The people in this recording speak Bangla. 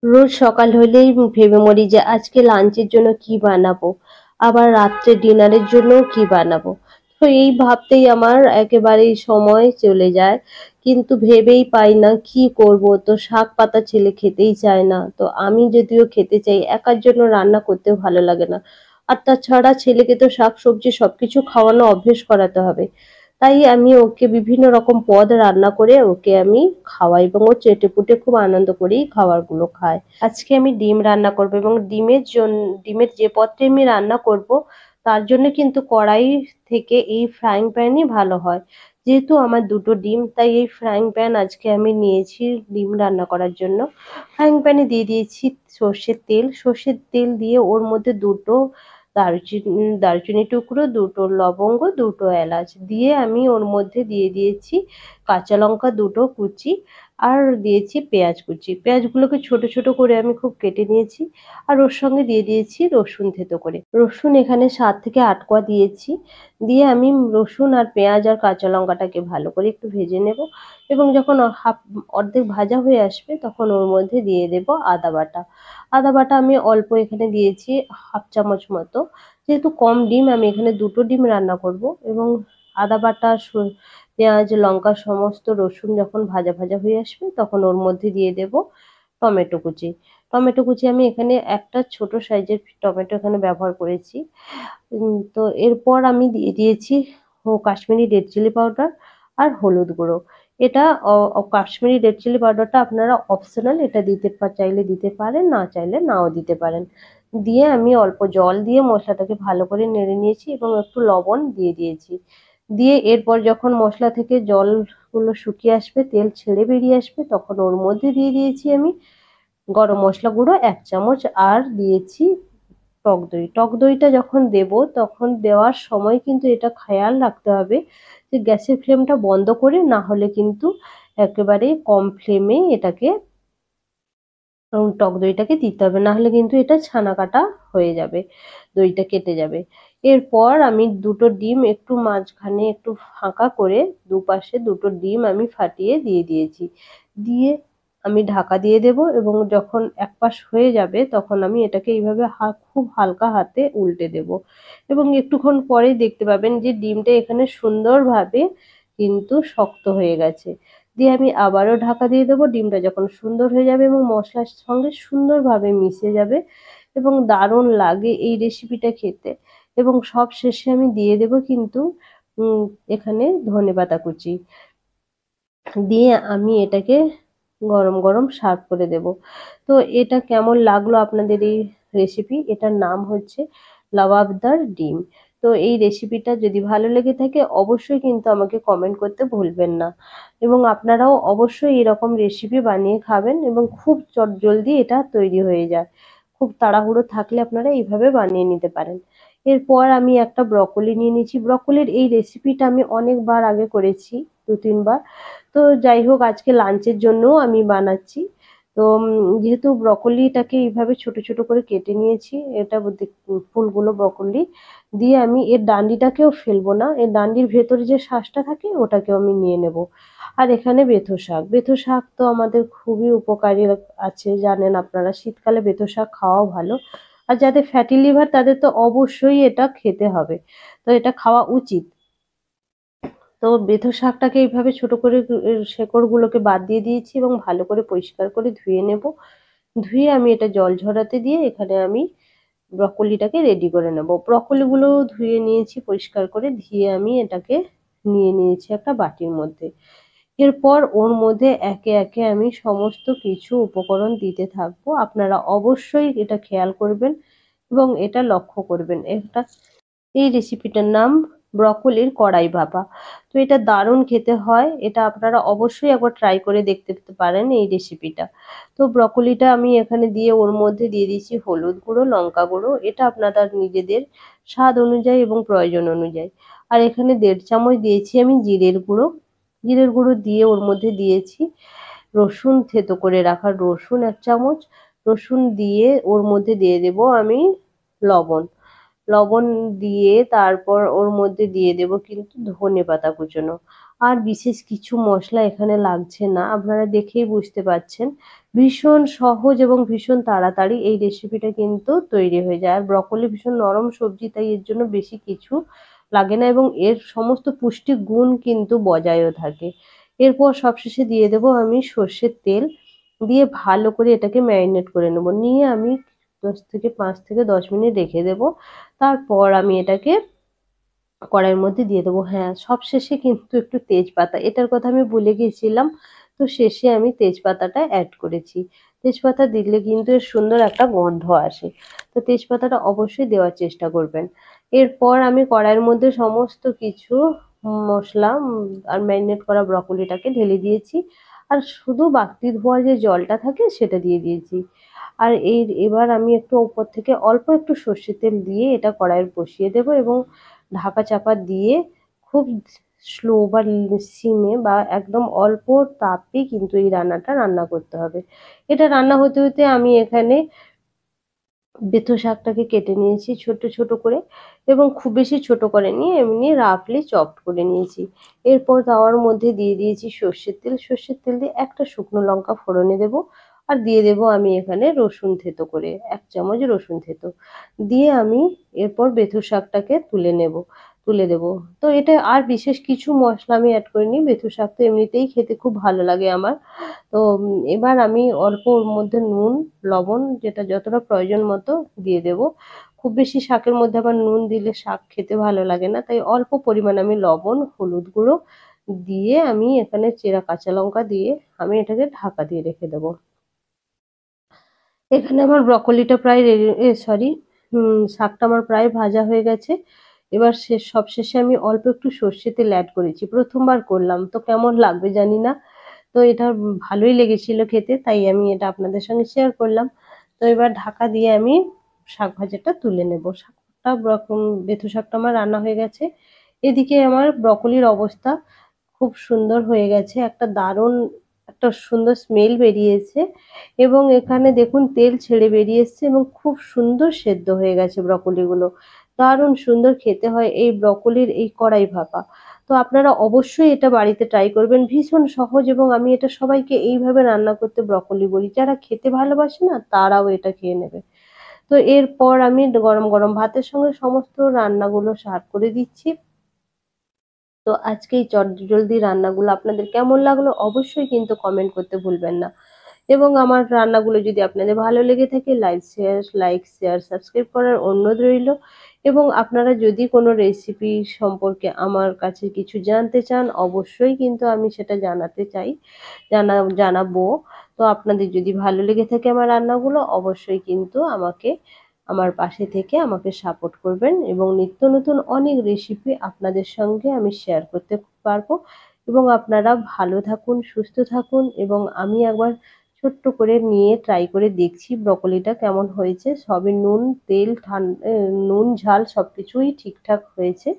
রোজ সকাল হলেই ভেবে মরি যে আজকে লাঞ্চের জন্য কি বানাবো, আবার রাত্রে ডিনারের জন্য কি বানাবো। তো এই ভাবতেই আমার একেবারেই সময় চলে যায়, কিন্তু ভেবেই পাই না কি করব। তো শাক পাতা ছেলে খেতেই চায় না, তো আমি যদিও খেতে চাই, একার জন্য রান্না করতেও ভালো লাগে না। আর তাছাড়া ছেলেকে তো শাক সবজি সবকিছু খাওয়ানো অভ্যেস করাতে হবে। তাই আমি ওকে বিভিন্ন রকম পদ রান্না করে ওকে আমি খাওয়াই এবং ও চেটেপুটে খুব আনন্দ করেই খাবারগুলো খায়। আজকে আমি ডিম রান্না করব এবং ডিমের যে পদটি আমি রান্না করব তার জন্য কিন্তু কড়াই থেকে এই ফ্রাইং প্যানই ভালো হয়। যেহেতু আমার দুটো ডিম, তাই এই ফ্রাইং প্যান আজকে আমি নিয়েছি ডিম রান্না করার জন্য। ফ্রাইং প্যানে দিয়ে দিয়েছি সর্ষের তেল দিয়ে ওর মধ্যে দুটো দারচিনি টুকরো, দুটো লবঙ্গ, দুটো এলাচ দিয়ে আমি ওর মধ্যে দিয়ে দিয়েছি কাঁচা লঙ্কা দুটো কুচি, আর দিয়েছি পেঁয়াজ কুচি। পেঁয়াজগুলোকে ছোট ছোট করে আমি খুব কেটে নিয়েছি। আর ওর সঙ্গে দিয়ে দিয়েছি রসুন থেতো করে। রসুন এখানে 7 থেকে 8 কোয়া দিয়েছি। দিয়ে আমি রসুন আর পেঁয়াজ আর কাঁচা লঙ্কাটাকে ভালো করে একটু ভেজে নেব এবং যখন অর্ধেক ভাজা হয়ে আসবে তখন ওর মধ্যে দিয়ে দেব আদা বাটা। আদা বাটা আমি অল্প এখানে দিয়েছি, হাফ চামচ মতো। যেহেতু কম ডিম, আমি এখানে দুটো ডিম রান্না করব এবং আদা বাটা, পেঁয়াজ, লঙ্কা সমস্ত, রসুন যখন ভাজা ভাজা হয়ে আসবে তখন ওর মধ্যে দিয়ে দেব টমেটো কুচি। টমেটো কুচি আমি এখানে একটা ছোট সাইজের টমেটো এখানে ব্যবহার করেছি। তো এরপর আমি দিয়ে দিয়েছি কাশ্মীরি রেড চিলি পাউডার আর হলুদ গুঁড়ো। এটা কাশ্মীরি রেড চিলি পাউডারটা আপনারা অপশনাল, এটা চাইলে দিতে পারেন, না চাইলে নাও দিতে পারেন। দিয়ে আমি অল্প জল দিয়ে মশলাটাকে ভালো করে নেড়ে নিয়েছি এবং একটু লবণ দিয়ে দিয়েছি। দিয়ে এরপর যখন মশলা থেকে জলগুলো শুকিয়ে আসবে, তেল ছেড়ে বেরিয়ে আসবে, তখন ওর মধ্যে দিয়ে দিয়েছি আমি গরম মশলা গুঁড়ো 1 চামচ আর দিয়েছি টক দই। টক দইটা যখন দেব তখন দেওয়ার সময় কিন্তু এটা খেয়াল রাখতে হবে যে গ্যাসের ফ্লেমটা বন্ধ করে, না হলে কিন্তু একেবারে কম ফ্লেমে এটাকে টক দইটাকে দিতে হবে, না হলে কিন্তু এটা ছানা কাটা হয়ে যাবে, দইটা কেটে যাবে। এরপর আমি দুটো ডিম একটু মাঝখানে একটু ফাঁকা করে দুপাশে দুটো ডিম আমি ফাটিয়ে দিয়ে দিয়েছি। দিয়ে আমি ঢাকা দিয়ে দেব এবং যখন এক পাশ হয়ে যাবে তখন আমি এটাকে এইভাবে খুব হালকা হাতে উল্টে দেব এবং একটুক্ষণ পরে দেখতে পাবেন যে ডিমটা এখানে সুন্দরভাবে কিন্তু শক্ত হয়ে গেছে। দিয়ে আমি আবারও ঢাকা দিয়ে দেবো। ডিমটা যখন সুন্দর হয়ে যাবে এবং মশলার সঙ্গে সুন্দরভাবে মিশে যাবে এবং দারুণ লাগে এই রেসিপিটা খেতে। এবং সব শেষে আমি দিয়ে দেব কিন্তু উম এখানে ধনেপাতা কুচি। দিয়ে আমি এটাকে গরম গরম সার্ভ করে দেব। তো এটা কেমন লাগলো আপনাদের এই রেসিপি? এটার নাম হচ্ছে লাবাবদার ডিম। তো এই রেসিপিটা যদি ভালো লেগে থাকে অবশ্যই কিন্তু আমাকে কমেন্ট করতে ভুলবেন না এবং আপনারাও অবশ্যই এরকম রেসিপি বানিয়ে খাবেন এবং খুব চটজলদি এটা তৈরি হয়ে যায়। খুব তাড়াহুড়ো থাকলে আপনারা এইভাবে বানিয়ে নিতে পারেন। এরপর আমি একটা ব্রকলি নিয়ে নিয়েছি। ব্রকলির এই রেসিপিটা আমি অনেকবার আগে করেছি, 2-3 বার। তো যাই হোক, আজকে লাঞ্চের জন্যও আমি বানাচ্ছি। তো যেহেতু ব্রকলিটাকে এইভাবে ছোট ছোট করে কেটে নিয়েছি, এটা ফুলগুলো ব্রকলি দিয়ে আমি এর ডান্ডিটাকেও ফেলবো না, এর ডান্ডির ভেতরে যে শাঁসটা থাকে ওটাকেও আমি নিয়ে নেব। আর এখানে বেথো শাক তো আমাদের খুবই উপকারী আছে, জানেন আপনারা, শীতকালে বেথো শাক খাওয়াও ভালো। আর যাদের ফ্যাটি লিভার তাদের তো অবশ্যই এটা খেতে হবে, তো এটা খাওয়া উচিত। তো বেথো শাকটাকে এইভাবে ছোট করে শেকড়গুলোকে বাদ দিয়ে দিয়েছি এবং ভালো করে পরিষ্কার করে ধুয়ে নেব। ধুয়ে আমি এটা জল ঝরাতে দিয়ে এখানে আমি ব্রকলিটাকে রেডি করে নেব। ব্রকলিগুলো ধুয়ে নিয়েছি পরিষ্কার করে, ধুয়ে আমি এটাকে নিয়ে নিয়েছি একটা বাটির মধ্যে। এরপর ওর মধ্যে একে একে আমি সমস্ত কিছু উপকরণ দিতে থাকবো। আপনারা অবশ্যই এটা খেয়াল করবেন এবং এটা লক্ষ্য করবেন। এই রেসিপিটার নাম ব্রকলির কড়াই ভাপা। তো এটা দারুণ খেতে হয়, এটা আপনারা অবশ্যই একবার ট্রাই করে দেখতে পারেন এই রেসিপিটা। তো ব্রকলিটা আমি এখানে দিয়ে ওর মধ্যে দিয়ে দিয়েছি হলুদ গুঁড়ো, লঙ্কা গুঁড়ো, এটা আপনাদের নিজেদের স্বাদ অনুযায়ী এবং প্রয়োজন অনুযায়ী। আর এখানে 1.5 চামচ দিয়েছি আমি জিরের গুঁড়ো। জিরের গুঁড়ো দিয়ে ওর মধ্যে দিয়েছি রসুন, থেতো করে রাখা রসুন 1 চামচ। রসুন দিয়ে ওর মধ্যে দিয়ে দেব আমি লবণ। লবণ দিয়ে তারপর ওর মধ্যে দিয়ে দেব কিন্তু ধনেপাতা কুচোনো। আর বিশেষ কিছু মশলা এখানে লাগছে না, আপনারা দেখেই বুঝতে পারছেন। ভীষণ সহজ এবং ভীষণ তাড়াতাড়ি এই রেসিপিটা কিন্তু তৈরি হয়ে যায়। আর ব্রকলি ভীষণ নরম সবজি, তাই এর জন্য বেশি কিছু লাগে না এবং এর সমস্ত পুষ্টি গুণ কিন্তু বজায়ও থাকে। এরপর সবশেষে দিয়ে দেবো আমি সর্ষের তেল, দিয়ে ভালো করে এটাকে ম্যারিনেট করে নেবো। নিয়ে আমি 5 থেকে 10 মিনিট রেখে দেবো। তারপর আমি এটাকে কড়াইয়ের মধ্যে দিয়ে দেবো। হ্যাঁ, সবশেষে কিন্তু একটু তেজপাতা, এটার কথা আমি ভুলে গিয়েছিলাম। তো শেষে আমি তেজপাতাটা অ্যাড করেছি। তেজপাতা দিলে কিন্তু এর সুন্দর একটা গন্ধ আসে। তো তেজপাতাটা অবশ্যই দেওয়ার চেষ্টা করবেন। এরপর আমি কড়াইয়ের মধ্যে সমস্ত কিছু মশলা আর ম্যারিনেট করা ব্রকলিটাকে ঢেলে দিয়েছি। আর শুধু বাটি ধোয়া যে জলটা থাকে সেটা দিয়ে দিয়েছি। আর এবার আমি একটু উপর থেকে অল্প একটু সর্ষের তেল দিয়ে এটা কড়াইয়ে বসিয়ে দেবো এবং ঢাকা চাপা দিয়ে খুব স্লো বা সিমে বা একদম অল্প তাপে কিন্তু এই রান্নাটা রান্না করতে হবে। এটা রান্না হতে হতে আমি এখানে বেথো শাকটাকে কেটে নিয়েছি ছোট ছোট করে, এবং খুব বেশি ছোট করেনি, এমনি রাফলি চপড করে নিয়েছি। এরপর তাওয়ার মধ্যে দিয়ে দিয়েছি সর্ষের তেল। সর্ষের তেল দিয়ে একটা শুকনো লঙ্কা ফোড়নে দেবো। আর দিয়ে দেবো আমি এখানে রসুন থেতো করে 1 চামচ রসুন থেতো দিয়ে আমি এরপর বেথো শাকটাকে তুলে দেবো। তো এটা আর বিশেষ কিছু মশলা আমি অ্যাড করিনি, বেথো শাক তো এমনিতেই খেতে খুব ভালো লাগে আমার। তো এবার আমি অল্প ওর মধ্যে নুন, লবণ যেটা যতটা প্রয়োজন মতো দিয়ে দেব। খুব বেশি শাকের মধ্যে আবার নুন দিলে শাক খেতে ভালো লাগে না, তাই অল্প পরিমাণে আমি লবণ, হলুদ গুঁড়ো দিয়ে আমি এখানে চেরা কাঁচা লঙ্কা দিয়ে আমি এটাকে ঢাকা দিয়ে রেখে দেবো। এখানে আমার ব্রকলিটা প্রায় সরি, শাকটা আমার প্রায় ভাজা হয়ে গেছে। এবার সবশেষে আমি অল্প একটু সর্ষের তেল অ্যাড করেছি, প্রথমবার করলাম তো কেমন লাগবে জানি না। তো এটা ভালোই লেগেছিল খেতে, তাই আমি এটা আপনাদের সঙ্গে শেয়ার করলাম। তো এবার ঢাকা দিয়ে আমি শাক ভাজাটা তুলে নেব। শাকটা বেথু শাকটা আমার রান্না হয়ে গেছে। এদিকে আমার ব্রকলির অবস্থা খুব সুন্দর হয়ে গেছে, একটা দারুণ একটা সুন্দর স্মেল বেরিয়েছে এবং এখানে দেখুন তেল ছেড়ে বেরিয়ে এসছে এবং খুব সুন্দর সেদ্ধ হয়ে গেছে ব্রকলিগুলো। দারুণ সুন্দর খেতে হয় এই ব্রকলির এই কড়াই ভাপা। তো আপনারা অবশ্যই এটা বাড়িতে ট্রাই করবেন, ভীষণ সহজ এবং আমি এটা সবাইকে এইভাবে রান্না করতে ব্রকলি বলি, যারা খেতে ভালোবাসে না তারাও এটা খেয়ে নেবে। তো এরপর আমি গরম গরম ভাতের সঙ্গে সমস্ত রান্নাগুলো সার্ভ করে দিচ্ছি। তো আজকে এই চটজলদি রান্নাগুলো আপনাদের কেমন লাগলো অবশ্যই কিন্তু কমেন্ট করতে ভুলবেন না। এবং আমার রান্নাগুলো যদি আপনাদের ভালো লেগে থাকে লাইক শেয়ার সাবস্ক্রাইব করার অনুরোধ রইল। এবং আপনারা যদি কোনো রেসিপি সম্পর্কে আমার কাছে কিছু জানতে চান অবশ্যই কিন্তু আমি সেটা জানাবো। তো আপনাদের যদি ভালো লেগে থাকে আমার রান্নাগুলো অবশ্যই কিন্তু আমার পাশে থেকে আমাকে সাপোর্ট করবেন এবং নিত্য নতুন অনেক রেসিপি আপনাদের সঙ্গে আমি শেয়ার করতে পারবো। এবং আপনারা ভালো থাকুন, সুস্থ থাকুন এবং আমি একবার ছোট্ট করে নিয়ে ট্রাই করে দেখছি ব্রকলিটা কেমন হয়েছে। সবই নুন, তেল, নুন, ঝাল সবকিছুই ঠিকঠাক হয়েছে।